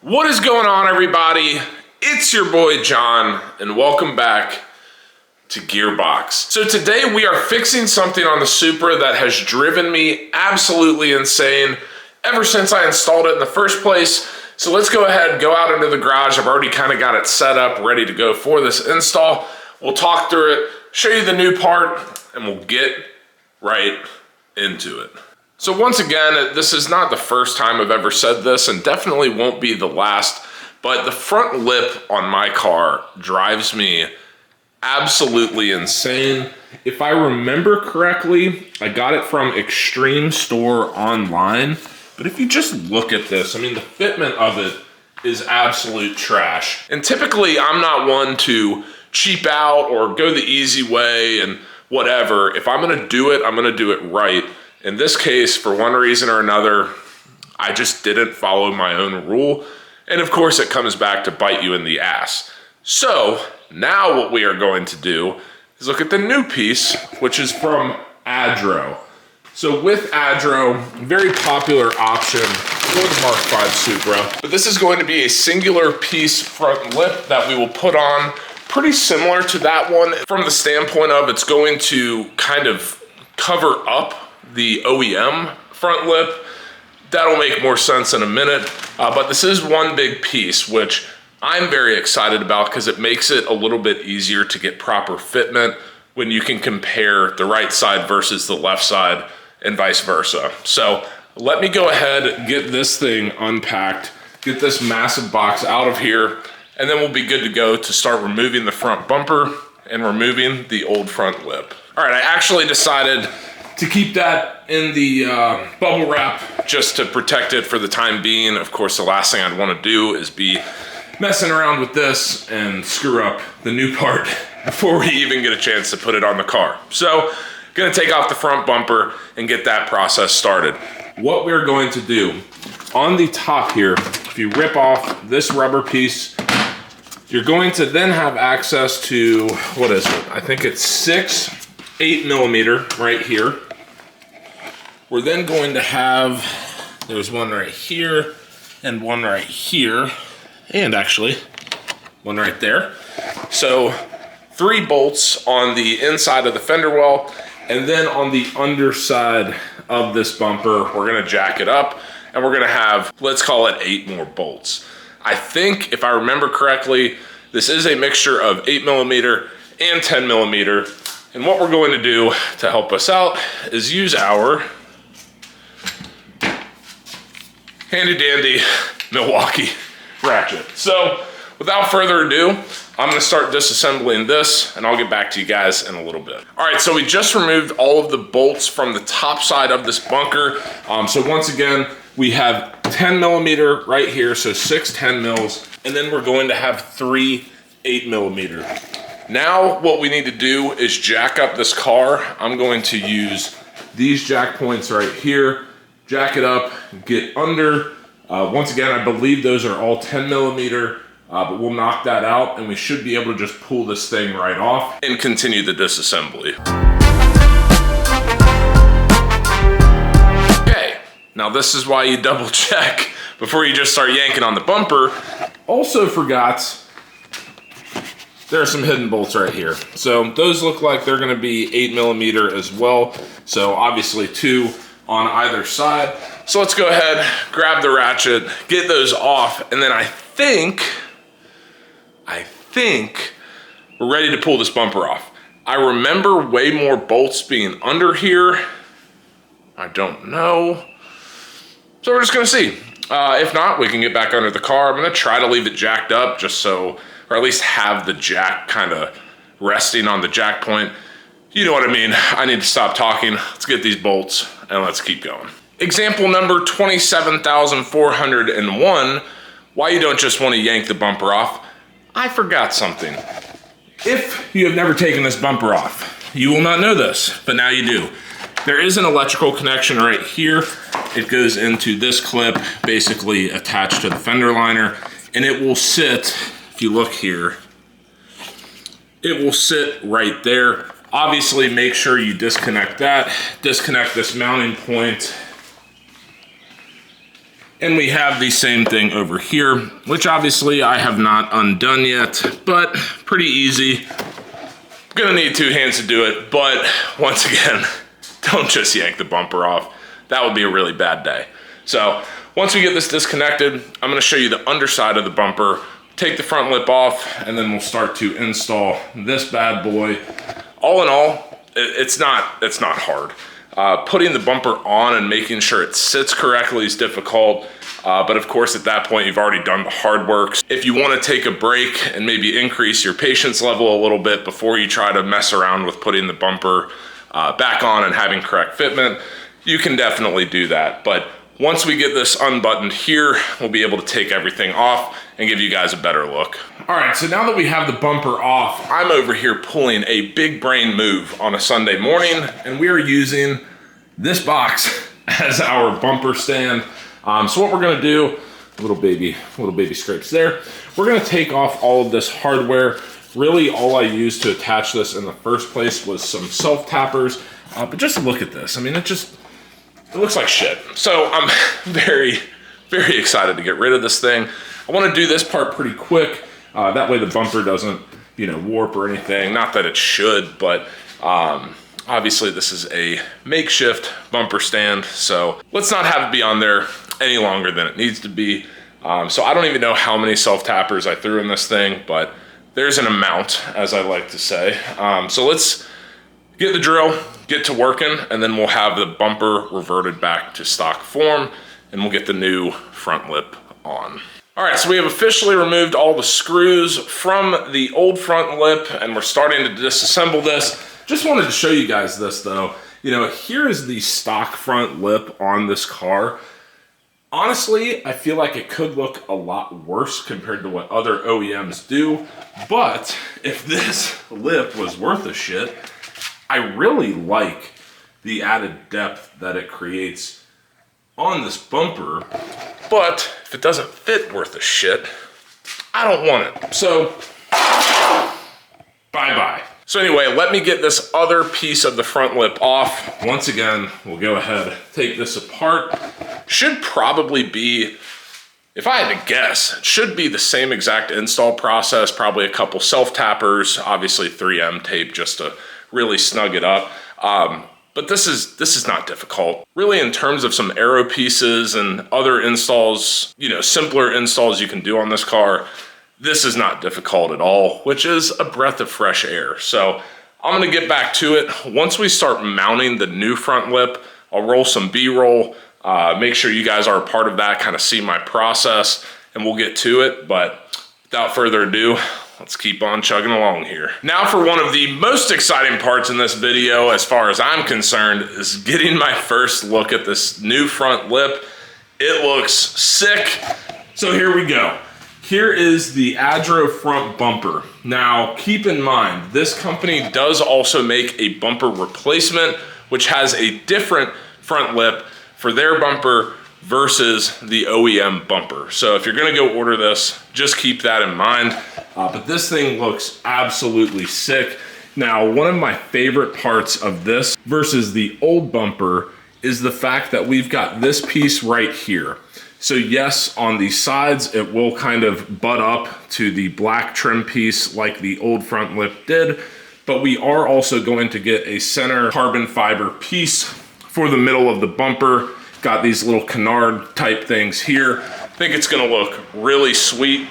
What is going on, everybody? It's your boy John, and welcome back to Gearbox. So today we are fixing something on the Supra that has driven me absolutely insane ever since I installed it in the first place. So let's go ahead, go out into the garage. I've already kind of got it set up, ready to go for this install. We'll talk through it, show you the new part, and we'll get right into it. So once again, this is not the first time I've ever said this, and definitely won't be the last, but the front lip on my car drives me absolutely insane. If I remember correctly, I got it from Extreme Store online, but if you just look at this, I mean, the fitment of it is absolute trash. And typically, I'm not one to cheap out or go the easy way and whatever. If I'm gonna do it, I'm gonna do it right. In this case, for one reason or another, I just didn't follow my own rule. And of course, it comes back to bite you in the ass. So now what we are going to do is look at the new piece, which is from ADRO. So with ADRO, very popular option for the Mark V Supra. But this is going to be a singular piece front lip that we will put on, pretty similar to that one from the standpoint of it's going to kind of cover up the OEM front lip. That'll make more sense in a minute, but this is one big piece, which I'm very excited about because it makes it a little bit easier to get proper fitment when you can compare the right side versus the left side and vice versa. So let me go ahead, get this thing unpacked, get this massive box out of here, and then we'll be good to go to start removing the front bumper and removing the old front lip. All right, I actually decided to keep that in the bubble wrap just to protect it for the time being. Of course, the last thing I'd want to do is be messing around with this and screw up the new part before we even get a chance to put it on the car. So, gonna take off the front bumper and get that process started. What we're going to do, on the top here, if you rip off this rubber piece, you're going to then have access to, what is it? I think it's 8mm right here. We're then going to have, there's one right here and one right here, and actually one right there. So 3 bolts on the inside of the fender well, and then on the underside of this bumper, we're gonna jack it up, and we're gonna have, let's call it 8 more bolts. I think, if I remember correctly, this is a mixture of 8mm and 10mm. And what we're going to do to help us out is use our handy dandy Milwaukee ratchet. So without further ado, I'm gonna start disassembling this and I'll get back to you guys in a little bit. All right, so we just removed all of the bolts from the top side of this bunker. So once again, we have 10mm right here, so 6 10 mils, and then we're going to have 3 8mm. Now what we need to do is jack up this car. I'm going to use these jack points right here, jack it up, get under. Once again, I believe those are all 10mm, but we'll knock that out and we should be able to just pull this thing right off and continue the disassembly. Okay, now this is why you double check before you just start yanking on the bumper. Also forgot, there are some hidden bolts right here. So those look like they're gonna be 8mm as well. So obviously 2 on either side. So let's go ahead, grab the ratchet, get those off, and then I think we're ready to pull this bumper off. I remember way more bolts being under here. I don't know. So we're just gonna see. If not, we can get back under the car. I'm gonna try to leave it jacked up just so, or at least have the jack kind of resting on the jack point. You know what I mean. I need to stop talking. Let's get these bolts and let's keep going. Example number 27,401, why you don't just want to yank the bumper off. I forgot something. If you have never taken this bumper off, you will not know this, but now you do. There is an electrical connection right here. It goes into this clip, basically attached to the fender liner, and it will sit, if you look here, it will sit right there. Obviously, make sure you disconnect that, disconnect this mounting point, And we have the same thing over here, which obviously I have not undone yet, but pretty easy. Gonna need 2 hands to do it, but once again, don't just yank the bumper off. That would be a really bad day. So once we get this disconnected, I'm gonna show you the underside of the bumper, take the front lip off, and then we'll start to install this bad boy. All in all, it's not hard. Putting the bumper on and making sure it sits correctly is difficult. But of course, at that point, you've already done the hard work. If you want to take a break and maybe increase your patience level a little bit before you try to mess around with putting the bumper back on and having correct fitment, you can definitely do that. But once we get this unbuttoned here, we'll be able to take everything off and give you guys a better look. All right, so now that we have the bumper off, I'm over here pulling a big brain move on a Sunday morning, and we are using this box as our bumper stand. So what we're gonna do, little baby scrapes there. We're gonna take off all of this hardware. Really, all I used to attach this in the first place was some self-tappers, but just look at this. I mean, it looks like shit. So I'm very, very excited to get rid of this thing. I wanna do this part pretty quick. That way the bumper doesn't, warp or anything. Not that it should, but obviously this is a makeshift bumper stand, so let's not have it be on there any longer than it needs to be. So I don't even know how many self-tappers I threw in this thing, but there's an amount, as I like to say. So let's get the drill, get to working, and then we'll have the bumper reverted back to stock form, and we'll get the new front lip on. All right, so we have officially removed all the screws from the old front lip, and we're starting to disassemble this. Just wanted to show you guys this though. Here is the stock front lip on this car. Honestly, I feel like it could look a lot worse compared to what other OEMs do, but if this lip was worth a shit, I really like the added depth that it creates on this bumper, but if it doesn't fit worth a shit, I don't want it. So, bye-bye. So anyway, let me get this other piece of the front lip off. Once again, we'll go ahead, take this apart. Should probably be, if I had to guess, it should be the same exact install process, probably a couple self-tappers, obviously 3M tape just to really snug it up. But this is not difficult. Really, in terms of some aero pieces and other installs, simpler installs you can do on this car, this is not difficult at all, which is a breath of fresh air. So I'm gonna get back to it. Once we start mounting the new front lip, I'll roll some B-roll, make sure you guys are a part of that, kind of see my process, and we'll get to it. But without further ado, let's keep on chugging along here. Now for one of the most exciting parts in this video, as far as I'm concerned, is getting my first look at this new front lip. It looks sick. So here we go. Here is the ADRO front bumper. Now, keep in mind, this company does also make a bumper replacement, which has a different front lip for their bumper versus the OEM bumper. So if you're gonna go order this, just keep that in mind. But this thing looks absolutely sick. Now, one of my favorite parts of this versus the old bumper is the fact that we've got this piece right here. So yes, on the sides, it will kind of butt up to the black trim piece like the old front lip did, but we are also going to get a center carbon fiber piece for the middle of the bumper. Got these little canard type things here. I think it's gonna look really sweet.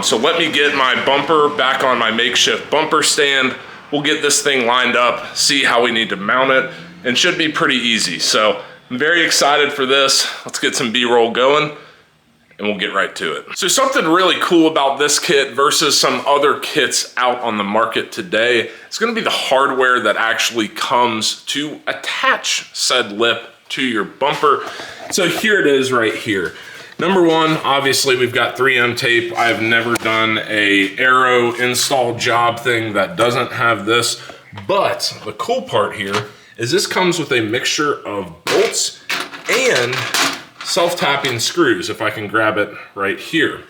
So let me get my bumper back on my makeshift bumper stand. We'll get this thing lined up, see how we need to mount it, and should be pretty easy. So I'm very excited for this. Let's get some B-roll going and we'll get right to it. So something really cool about this kit versus some other kits out on the market today, it's gonna be the hardware that actually comes to attach said lip to your bumper. So here it is right here. Number one, obviously we've got 3M tape. I've never done a aero install job thing that doesn't have this, but the cool part here is this comes with a mixture of bolts and self-tapping screws, if I can grab it right here.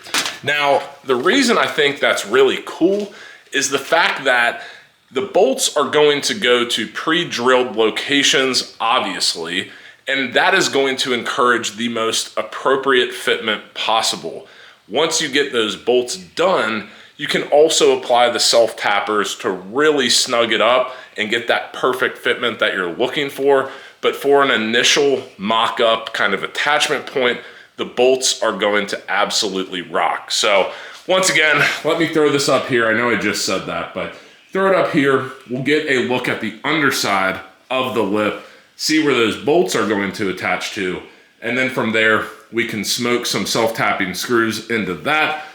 Now, the reason I think that's really cool is the fact that the bolts are going to go to pre-drilled locations, obviously, And that is going to encourage the most appropriate fitment possible. Once you get those bolts done, you can also apply the self-tappers to really snug it up and get that perfect fitment that you're looking for. But for an initial mock-up kind of attachment point, the bolts are going to absolutely rock. So once again, let me throw this up here. I know I just said that, but throw it up here. We'll get a look at the underside of the lip, see where those bolts are going to attach to, and then from there, we can smoke some self-tapping screws into that,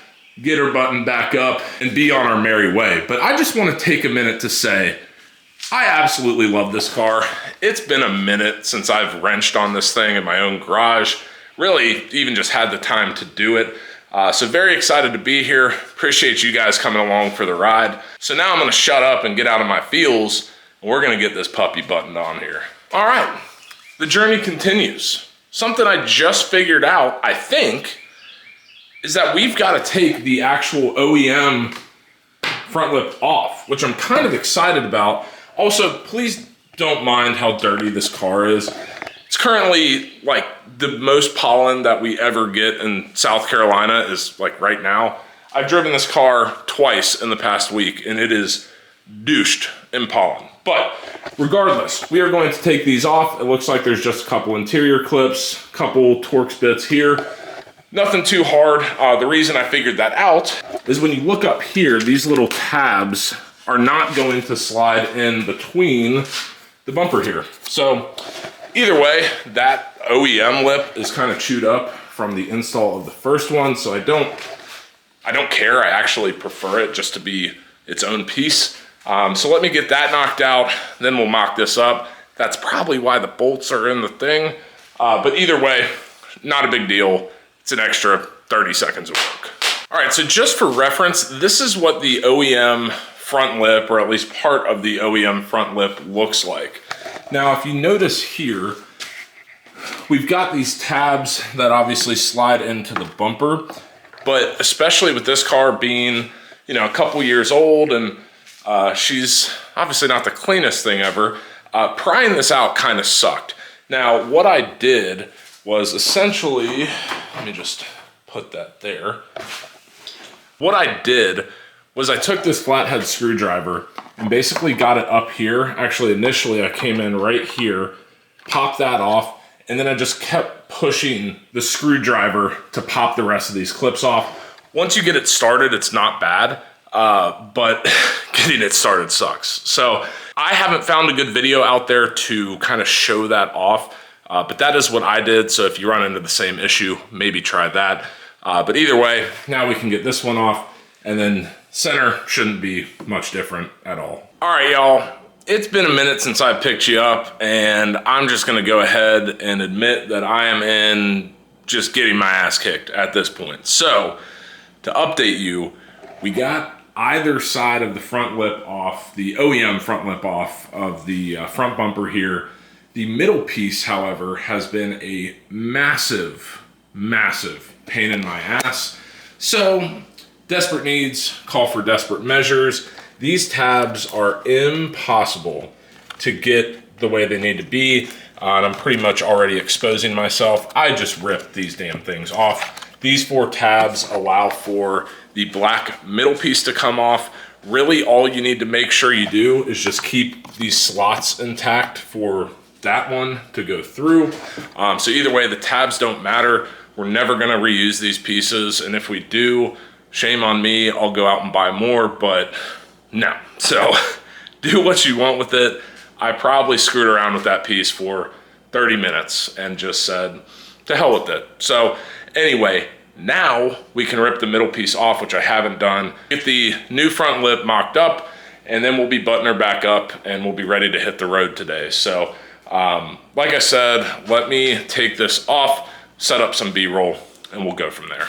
get her button back up, and be on our merry way. But I just want to take a minute to say, I absolutely love this car. It's been a minute since I've wrenched on this thing in my own garage. Really even just had the time to do it. So very excited to be here. Appreciate you guys coming along for the ride. So now I'm gonna shut up and get out of my feels, and we're gonna get this puppy buttoned on here. All right, the journey continues. Something I just figured out, I think, is that we've gotta take the actual OEM front lip off, which I'm kind of excited about. Also, please don't mind how dirty this car is. It's currently like the most pollen that we ever get in South Carolina is like right now. I've driven this car twice in the past week and it is douched in pollen. But regardless, we are going to take these off. It looks like there's just a couple interior clips, couple Torx bits here. Nothing too hard. The reason I figured that out is when you look up here, these little tabs are not going to slide in between the bumper here. So either way, that OEM lip is kind of chewed up from the install of the first one, so I don't care. I actually prefer it just to be its own piece. So let me get that knocked out, then we'll mock this up. That's probably why the bolts are in the thing. But either way, not a big deal. It's an extra 30 seconds of work. All right, so just for reference, this is what the OEM front lip, or at least part of the OEM front lip, looks like. Now, if you notice here, we've got these tabs that obviously slide into the bumper, but especially with this car being, you know, a couple years old and she's obviously not the cleanest thing ever, prying this out kind of sucked. Now, what I did was essentially, let me just put that there. What I did was I took this flathead screwdriver and basically got it up here. Actually, initially I came in right here, popped that off, and then I just kept pushing the screwdriver to pop the rest of these clips off. Once you get it started, it's not bad, but getting it started sucks. So I haven't found a good video out there to kind of show that off, but that is what I did. So if you run into the same issue, maybe try that. But either way, now we can get this one off, and then center shouldn't be much different at all. All right, y'all. It's been a minute since I picked you up, and I'm just gonna go ahead and admit that I am in just getting my ass kicked at this point. So, to update you, we got either side of the front lip off, the OEM front lip off of the front bumper here. The middle piece, however, has been a massive, massive pain in my ass. So, desperate needs call for desperate measures. These tabs are impossible to get the way they need to be, and I'm pretty much already exposing myself. I just ripped these damn things off. These 4 tabs allow for the black middle piece to come off. Really, all you need to make sure you do is just keep these slots intact for that one to go through. So either way, the tabs don't matter. We're never gonna reuse these pieces, and if we do, shame on me, I'll go out and buy more, but no. So do what you want with it. I probably screwed around with that piece for 30 minutes and just said, to hell with it. So anyway, now we can rip the middle piece off, which I haven't done, get the new front lip mocked up, and then we'll be buttoning her back up and we'll be ready to hit the road today. So like I said, let me take this off, set up some B-roll, and we'll go from there.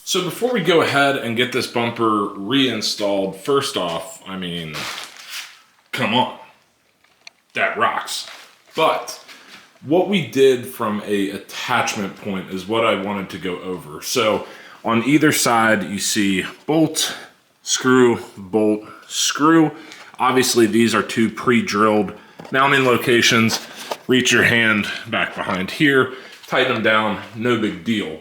So before we go ahead and get this bumper reinstalled, first off, I mean, come on, that rocks. But what we did from a attachment point is what I wanted to go over. So on either side, you see bolt, screw, bolt, screw. Obviously, these are two pre-drilled mounting locations. Reach your hand back behind here, tighten them down, no big deal.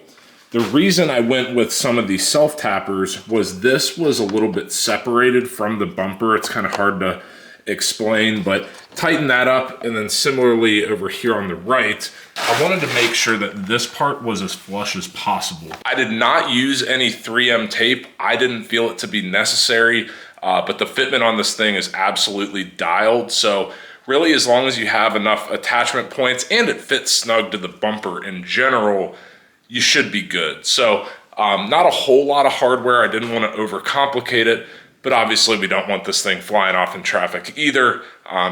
The reason I went with some of these self-tappers was this was a little bit separated from the bumper. It's kind of hard to explain, but tighten that up, and then similarly over here on the right, I wanted to make sure that this part was as flush as possible. I did not use any 3M tape. I didn't feel it to be necessary, but the fitment on this thing is absolutely dialed. So really, as long as you have enough attachment points and it fits snug to the bumper in general, you should be good. So not a whole lot of hardware. I didn't want to overcomplicate it, but obviously we don't want this thing flying off in traffic either.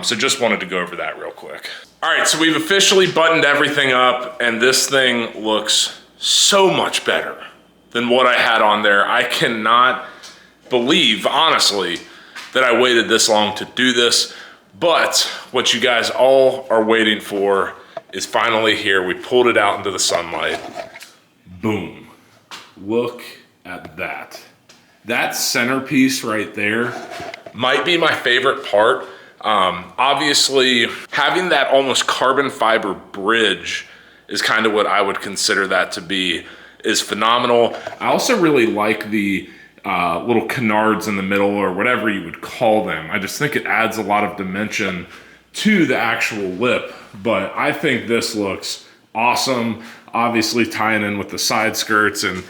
So just wanted to go over that real quick. All right, so we've officially buttoned everything up, and this thing looks so much better than what I had on there. I cannot believe, honestly, that I waited this long to do this, but what you guys all are waiting for is finally here. We pulled it out into the sunlight. Boom. Look at that. That centerpiece right there might be my favorite part. Obviously, having that almost carbon fiber bridge is kind of what I would consider that to be, is phenomenal. I also really like the little canards in the middle, or whatever you would call them. I just think it adds a lot of dimension to the actual lip, but I think this looks awesome. Obviously tying in with the side skirts and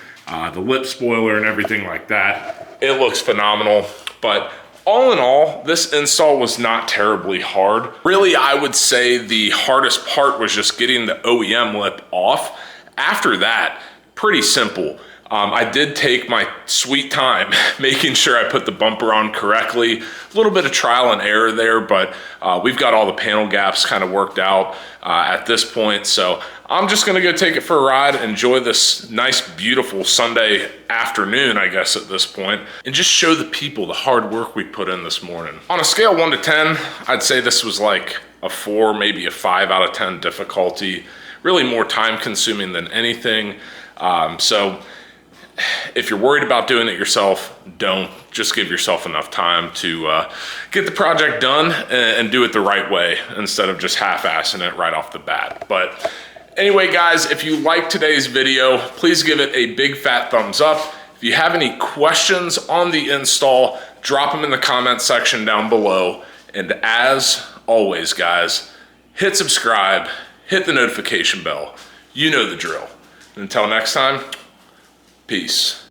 the lip spoiler and everything like that. It looks phenomenal, but all in all, this install was not terribly hard. Really, I would say the hardest part was just getting the OEM lip off. After that, pretty simple. I did take my sweet time making sure I put the bumper on correctly. A little bit of trial and error there, but we've got all the panel gaps kind of worked out at this point. So I'm just gonna go take it for a ride, enjoy this nice, beautiful Sunday afternoon, I guess at this point, and just show the people the hard work we put in this morning. On a scale 1 to 10, I'd say this was like a 4, maybe a 5 out of 10 difficulty. Really more time consuming than anything. So if you're worried about doing it yourself, don't. Just give yourself enough time to get the project done and do it the right way instead of just half-assing it right off the bat. But anyway, guys, if you liked today's video, please give it a big fat thumbs up. If you have any questions on the install, drop them in the comment section down below. And as always, guys, hit subscribe, hit the notification bell. You know the drill. Until next time, peace.